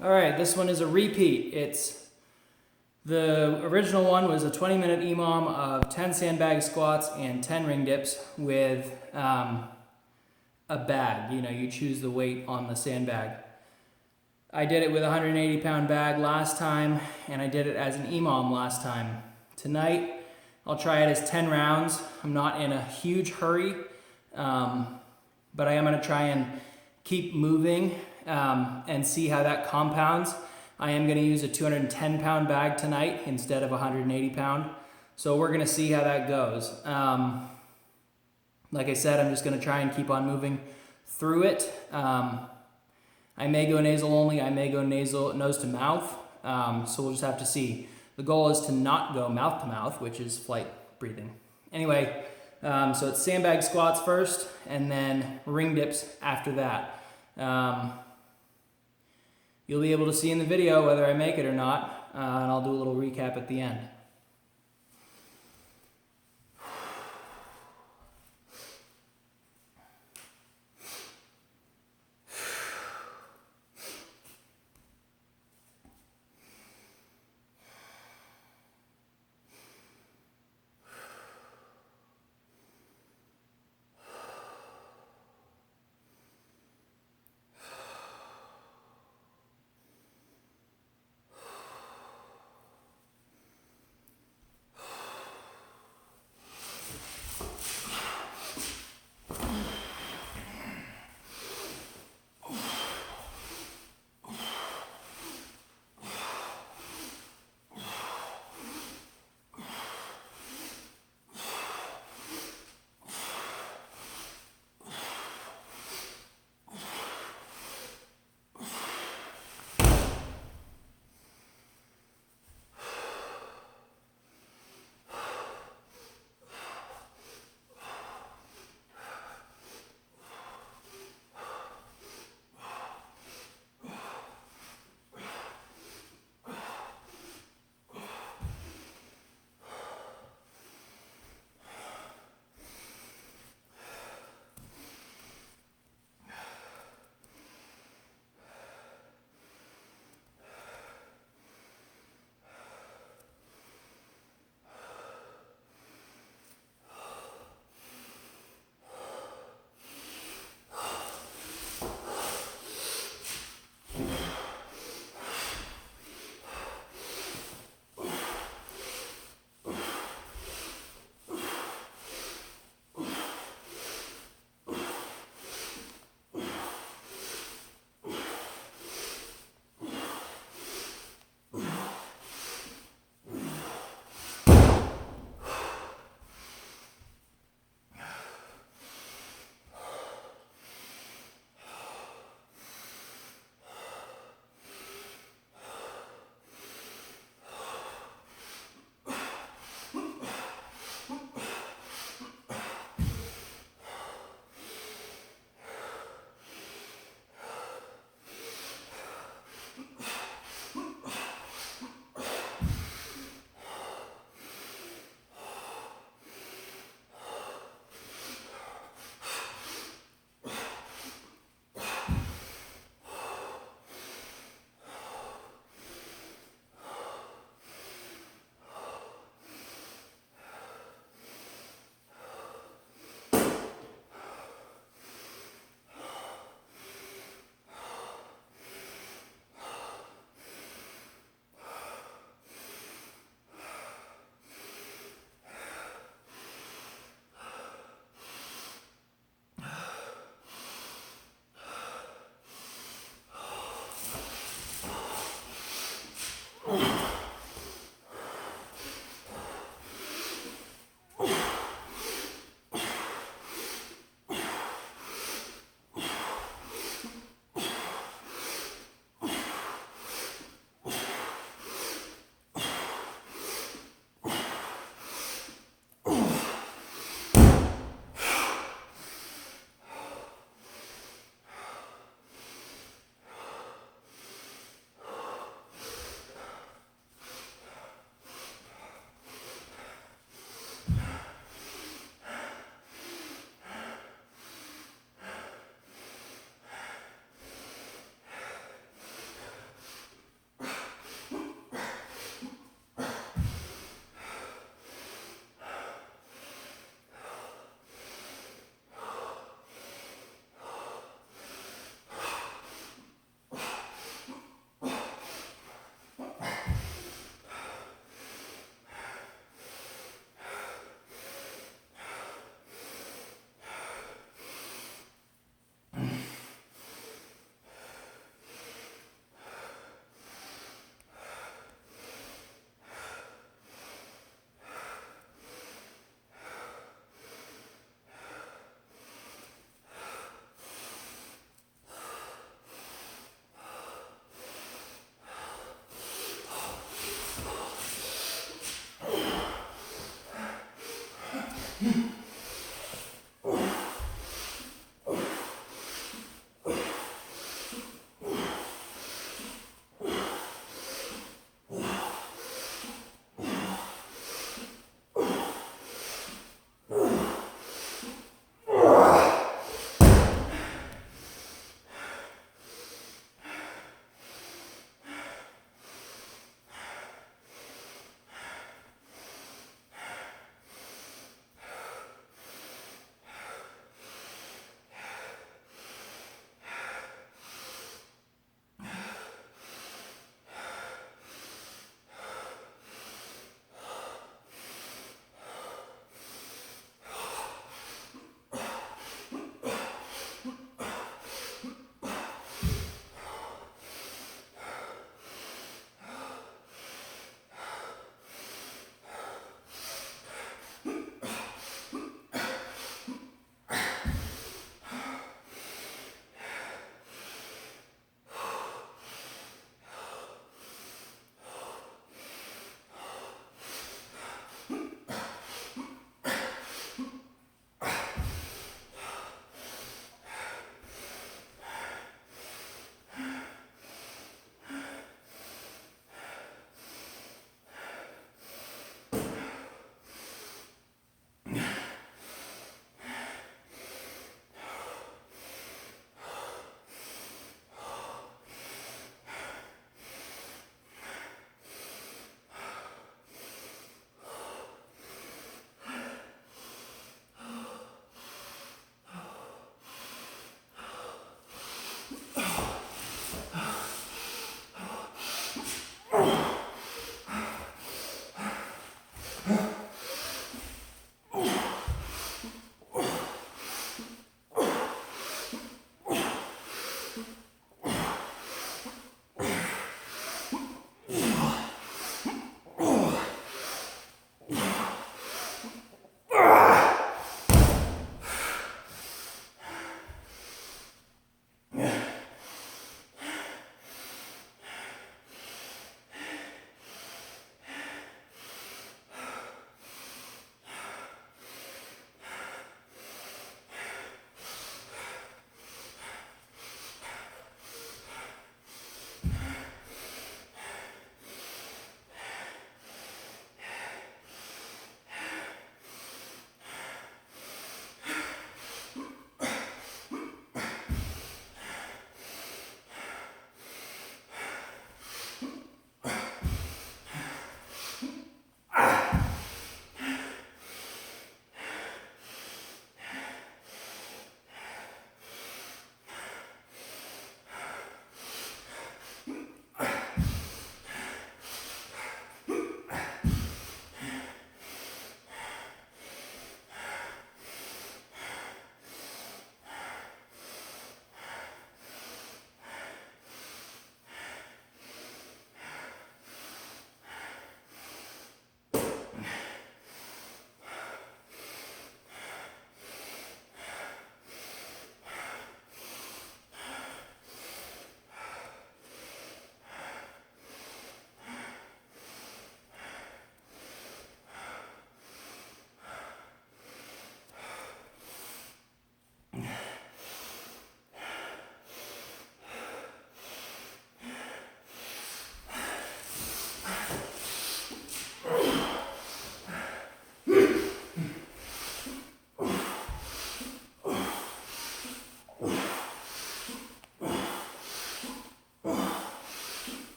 All right, this one is a repeat. The original one was a 20-minute EMOM of 10 sandbag squats and 10 ring dips with a bag. You choose the weight on the sandbag. I did it with a 180-pound bag last time, and I did it as an EMOM last time. Tonight, I'll try it as 10 rounds. I'm not in a huge hurry, but I am going to try and keep moving and see how that compounds. I am going to use a 210-pound bag tonight instead of a 180-pound. So we're going to see how that goes. Like I said, I'm just going to try and keep on moving through it. I may go nasal only. I may go nose to mouth. So we'll just have to see. The goal is to not go mouth to mouth, which is flight breathing. Anyway, so it's sandbag squats first and then ring dips after that. You'll be able to see in the video whether I make it or not, and I'll do a little recap at the end.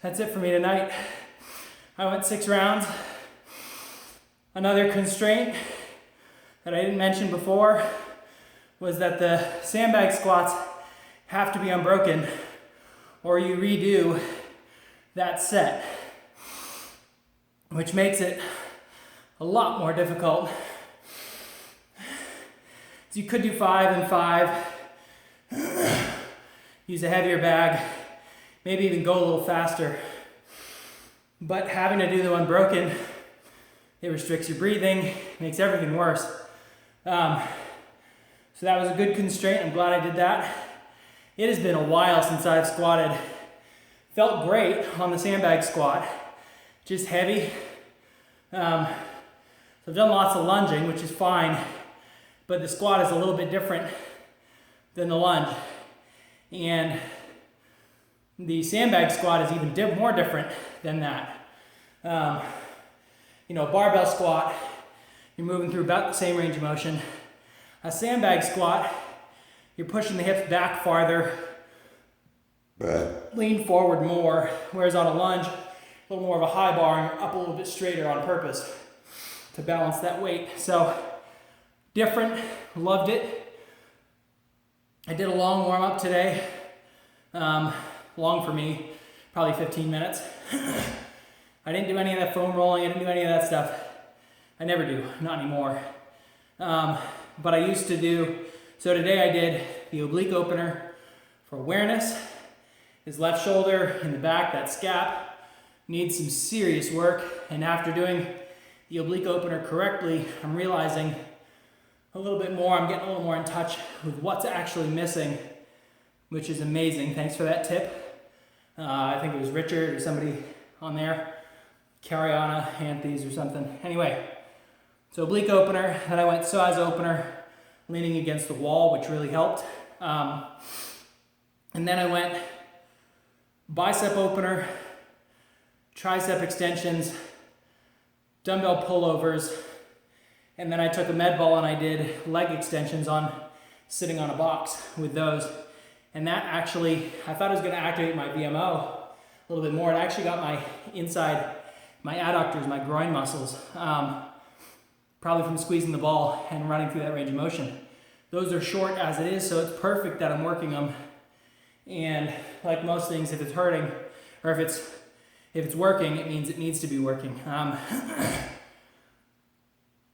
that's it for me tonight. I went 6 rounds. Another constraint that I didn't mention before was that the sandbag squats have to be unbroken or you redo that set, which makes it a lot more difficult. So you could do 5 and 5, use a heavier bag, maybe even go a little faster. But having to do the unbroken, it restricts your breathing, makes everything worse. So that was a good constraint. I'm glad I did that. It has been a while since I've squatted. Felt great on the sandbag squat, just heavy. So I've done lots of lunging, which is fine, but the squat is a little bit different than the lunge. And the sandbag squat is even more different than that. Barbell squat, you're moving through about the same range of motion. A sandbag squat, you're pushing the hips back farther, lean forward more, whereas on a lunge, a little more of a high bar and you're up a little bit straighter on purpose to balance that weight. So different, loved it. I did a long warm up today, long for me, probably 15 minutes. I didn't do any of that foam rolling, I didn't do any of that stuff. I never do, not anymore. But I used to do, so today I did the oblique opener for awareness. His left shoulder in the back, that scap, needs some serious work. And after doing the oblique opener correctly, I'm realizing a little bit more, I'm getting a little more in touch with what's actually missing, which is amazing. Thanks for that tip. I think it was Richard or somebody on there, Cariana, Anthony's or something. Anyway, so oblique opener, then I went psoas opener, leaning against the wall, which really helped. And then I went bicep opener, tricep extensions, dumbbell pullovers, and then I took a med ball and I did leg extensions sitting on a box with those. And that actually, I thought it was gonna activate my VMO a little bit more. It actually got my adductors, my groin muscles, probably from squeezing the ball and running through that range of motion. Those are short as it is, so it's perfect that I'm working them. And like most things, if it's hurting, or if it's working, it means it needs to be working.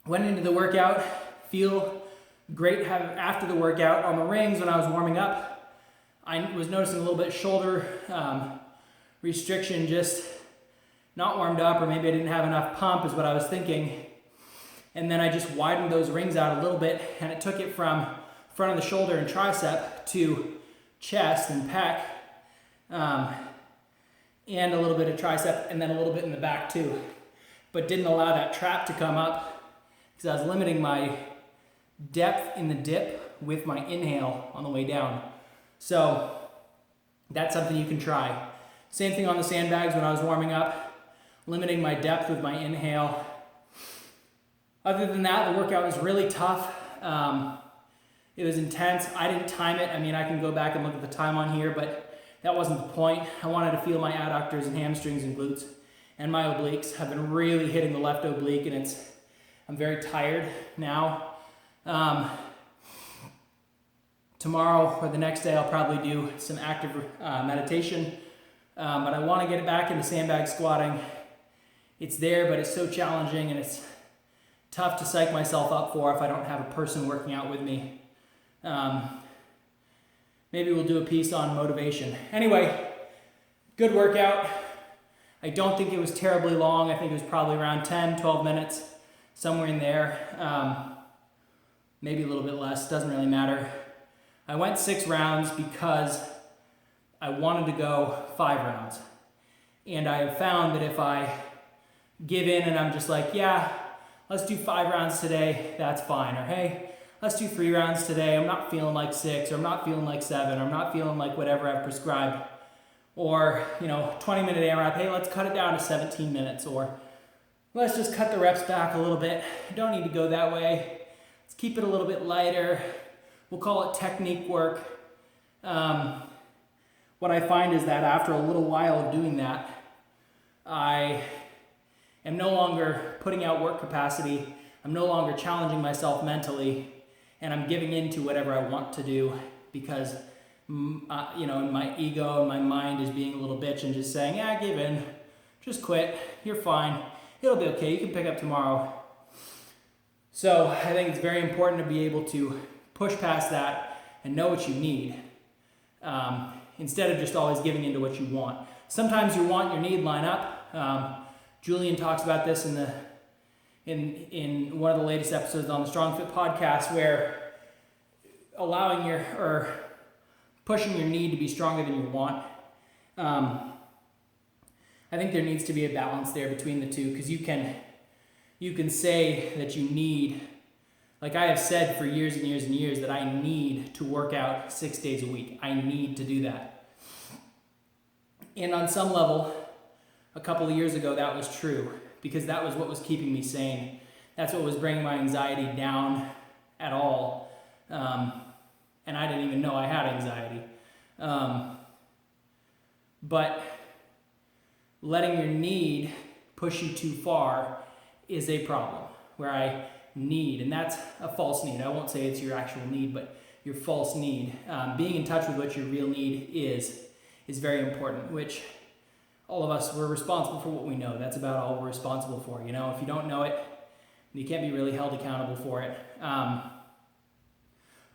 Went into the workout, feel great after the workout. On the rings when I was warming up, I was noticing a little bit shoulder restriction, just not warmed up, or maybe I didn't have enough pump is what I was thinking. And then I just widened those rings out a little bit, and it took it from front of the shoulder and tricep to chest and pec, and a little bit of tricep, and then a little bit in the back too. But didn't allow that trap to come up because I was limiting my depth in the dip with my inhale on the way down. So that's something you can try. Same thing on the sandbags when I was warming up, limiting my depth with my inhale. Other than that, the workout was really tough. It was intense. I didn't time it. I mean, I can go back and look at the time on here, but that wasn't the point. I wanted to feel my adductors and hamstrings and glutes, and my obliques. I've been really hitting the left oblique, and I'm very tired now. Tomorrow or the next day, I'll probably do some active meditation, but I want to get it back into sandbag squatting. It's there, but it's so challenging, and it's tough to psych myself up for if I don't have a person working out with me. Maybe we'll do a piece on motivation. Anyway, good workout. I don't think it was terribly long. I think it was probably around 10, 12 minutes, somewhere in there. Maybe a little bit less, doesn't really matter. I went 6 rounds because I wanted to go 5 rounds. And I have found that if I give in and I'm just like, yeah, let's do 5 rounds today, that's fine. Or hey, let's do 3 rounds today, I'm not feeling like 6, or I'm not feeling like 7, or I'm not feeling like whatever I've prescribed. Or, 20-minute AMRAP, hey, let's cut it down to 17 minutes. Or let's just cut the reps back a little bit. Don't need to go that way. Let's keep it a little bit lighter. We'll call it technique work. What I find is that after a little while of doing that, I am no longer putting out work capacity. I'm no longer challenging myself mentally, and I'm giving in to whatever I want to do because, my ego and my mind is being a little bitch and just saying, yeah, give in, just quit, you're fine, it'll be okay, you can pick up tomorrow. So I think it's very important to be able to push past that and know what you need, instead of just always giving into what you want. Sometimes your want and your need line up. Julian talks about this in one of the latest episodes on the Strong Fit podcast, where pushing your need to be stronger than your want. I think there needs to be a balance there between the two, because you can say that you need, like I have said for years and years and years, that I need to work out 6 days a week. I need to do that. And on some level, a couple of years ago, that was true, because that was what was keeping me sane. That's what was bringing my anxiety down at all. And I didn't even know I had anxiety. But letting your need push you too far is a problem, where I need, and that's a false need. I won't say it's your actual need, but your false need. Being in touch with what your real need is very important, which all of us, we're responsible for what we know. That's about all we're responsible for. If you don't know it, you can't be really held accountable for it.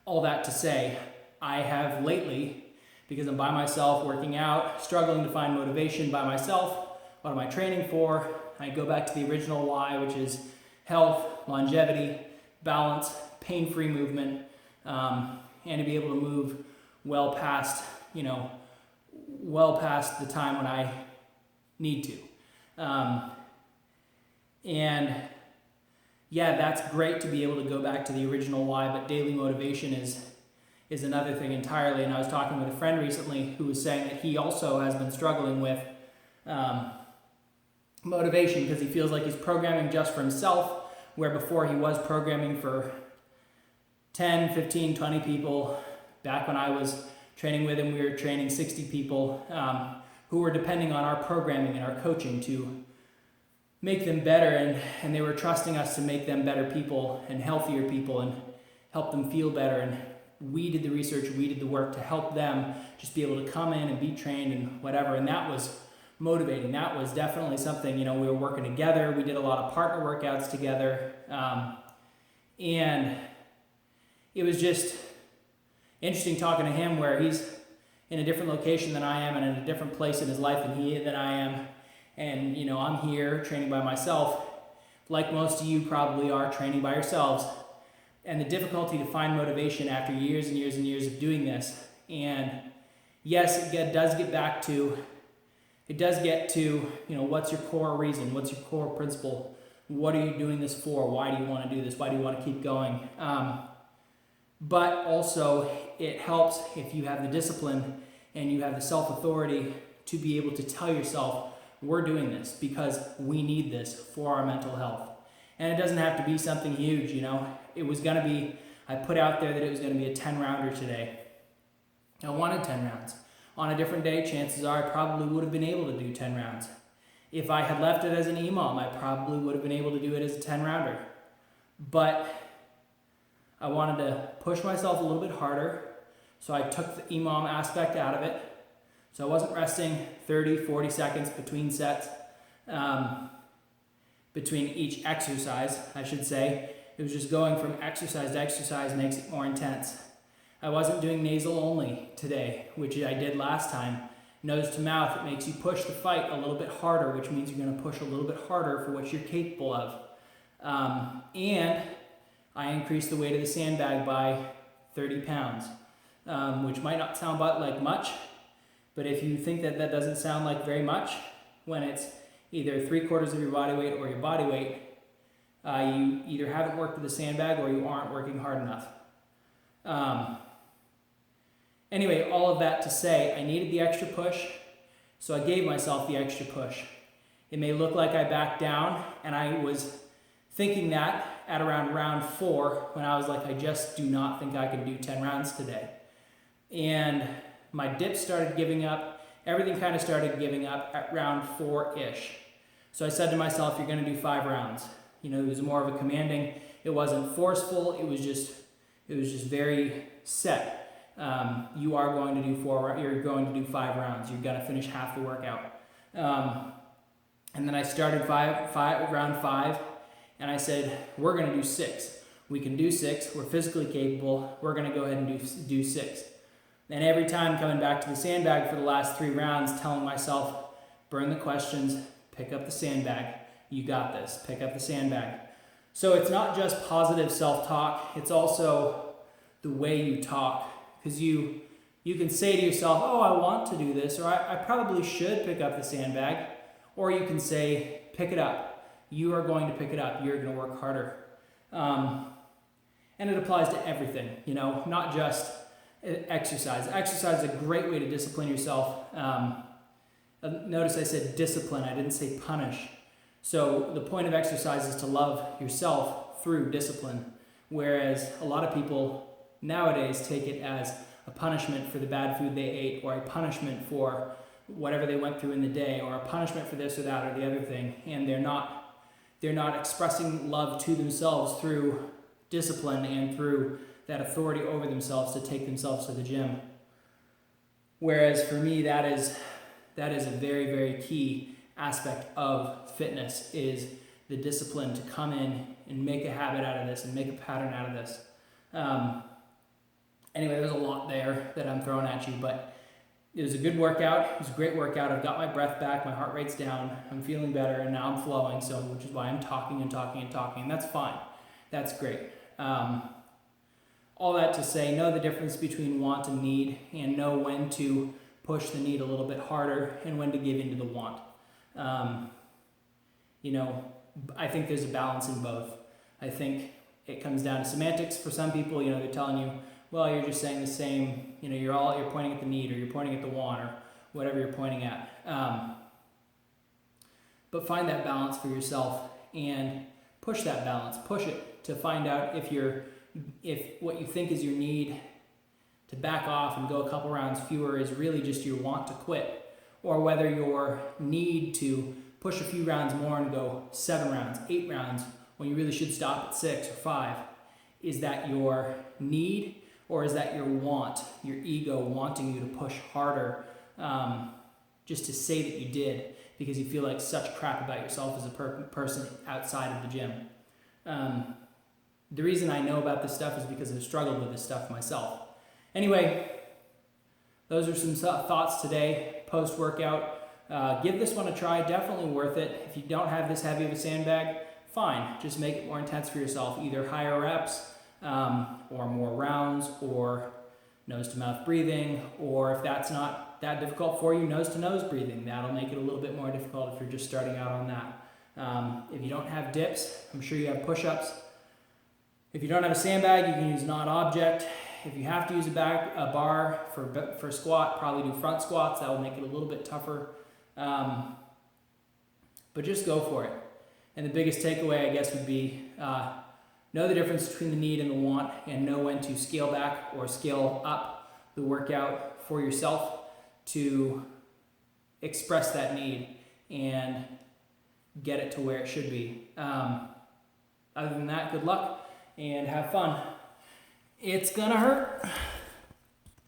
All that to say, I have lately, because I'm by myself working out, struggling to find motivation by myself. What am I training for? I go back to the original why, which is health, longevity, balance, pain-free movement, and to be able to move well past the time when I need to. And yeah, that's great to be able to go back to the original why, but daily motivation is another thing entirely. And I was talking with a friend recently who was saying that he also has been struggling with motivation, because he feels like he's programming just for himself, where before he was programming for 10, 15, 20 people. Back when I was training with him, we were training 60 people who were depending on our programming and our coaching to make them better, and they were trusting us to make them better people and healthier people and help them feel better. And we did the research, we did the work to help them just be able to come in and be trained and whatever. And that was motivating. That was definitely something, we were working together. We did a lot of partner workouts together. And it was just interesting talking to him, where he's in a different location than I am and in a different place in his life than I am. And, I'm here training by myself, like most of you probably are training by yourselves. And the difficulty to find motivation after years and years and years of doing this. And yes, it does get to, what's your core reason? What's your core principle? What are you doing this for? Why do you want to do this? Why do you want to keep going? But also, it helps if you have the discipline and you have the self-authority to be able to tell yourself, we're doing this because we need this for our mental health. And it doesn't have to be something huge, It was going to be, I put out there that it was going to be a 10-rounder today. I wanted 10 rounds. On a different day, chances are I probably would have been able to do 10 rounds. If I had left it as an EMOM, I probably would have been able to do it as a 10-rounder. But I wanted to push myself a little bit harder, so I took the EMOM aspect out of it. So I wasn't resting 30, 40 seconds between sets, between each exercise, I should say. It was just going from exercise to exercise makes it more intense. I wasn't doing nasal only today, which I did last time. Nose to mouth, it makes you push the fight a little bit harder, which means you're going to push a little bit harder for what you're capable of. And I increased the weight of the sandbag by 30 pounds, which might not sound like much, but if you think that doesn't sound like very much, when it's either 3/4 of your body weight or your body weight, you either haven't worked with the sandbag or you aren't working hard enough. Anyway, all of that to say, I needed the extra push, so I gave myself the extra push. It may look like I backed down, and I was thinking that at around round 4, when I was like, I just do not think I can do 10 rounds today. And my dips started giving up, everything kind of started giving up at round 4-ish. So I said to myself, you're going to do 5 rounds. It was more of a commanding. It wasn't forceful. It was just very set. You are going to do you're going to do 5 rounds. You're going to finish half the workout. And then I started round 5, and I said, we're going to do 6. We can do 6. We're physically capable. We're going to go ahead and do 6. And every time coming back to the sandbag for the last 3 rounds, telling myself, burn the questions, pick up the sandbag. You got this. Pick up the sandbag. So it's not just positive self-talk. It's also the way you talk. Because you can say to yourself, oh, I want to do this, or I probably should pick up the sandbag. Or you can say, pick it up. You are going to pick it up. You're going to work harder. And it applies to everything, not just exercise. Exercise is a great way to discipline yourself. Notice I said discipline. I didn't say punish. So the point of exercise is to love yourself through discipline, whereas a lot of people nowadays take it as a punishment for the bad food they ate, or a punishment for whatever they went through in the day, or a punishment for this or that or the other thing, and they're not expressing love to themselves through discipline and through that authority over themselves to take themselves to the gym. Whereas for me, that is a very, very key aspect of fitness, is the discipline to come in and make a habit out of this and make a pattern out of this. Anyway, there's a lot there that I'm throwing at you, but it was a good workout. It was a great workout. I've got my breath back. My heart rate's down. I'm feeling better, and now I'm flowing, which is why I'm talking and talking and talking, and that's fine. That's great. All that to say, know the difference between want and need, and know when to push the need a little bit harder and when to give into the want. I think there's a balance in both. I think it comes down to semantics. For some people, they're telling you, well, you're just saying the same, you're pointing at the need, or you're pointing at the want, or whatever you're pointing at. But find that balance for yourself and push that balance. Push it to find out if what you think is your need to back off and go a couple rounds fewer is really just your want to quit, or whether your need to push a few rounds more and go 7 rounds, 8 rounds, when you really should stop at 6 or 5. Is that your need, or is that your want, your ego wanting you to push harder, just to say that you did because you feel like such crap about yourself as a person outside of the gym? The reason I know about this stuff is because I've struggled with this stuff myself. Anyway, those are some thoughts today, post-workout. Give this one a try, definitely worth it. If you don't have this heavy of a sandbag, fine, just make it more intense for yourself, either higher reps, or more rounds, or nose-to-mouth breathing, or if that's not that difficult for you, nose-to-nose breathing. That'll make it a little bit more difficult if you're just starting out on that. If you don't have dips, I'm sure you have push-ups. If you don't have a sandbag, you can use non-object. If you have to use a bar for squat, probably do front squats. That will make it a little bit tougher. But just go for it. And the biggest takeaway, I guess, would be know the difference between the need and the want, and know when to scale back or scale up the workout for yourself to express that need and get it to where it should be. Other than that, good luck and have fun. It's gonna hurt.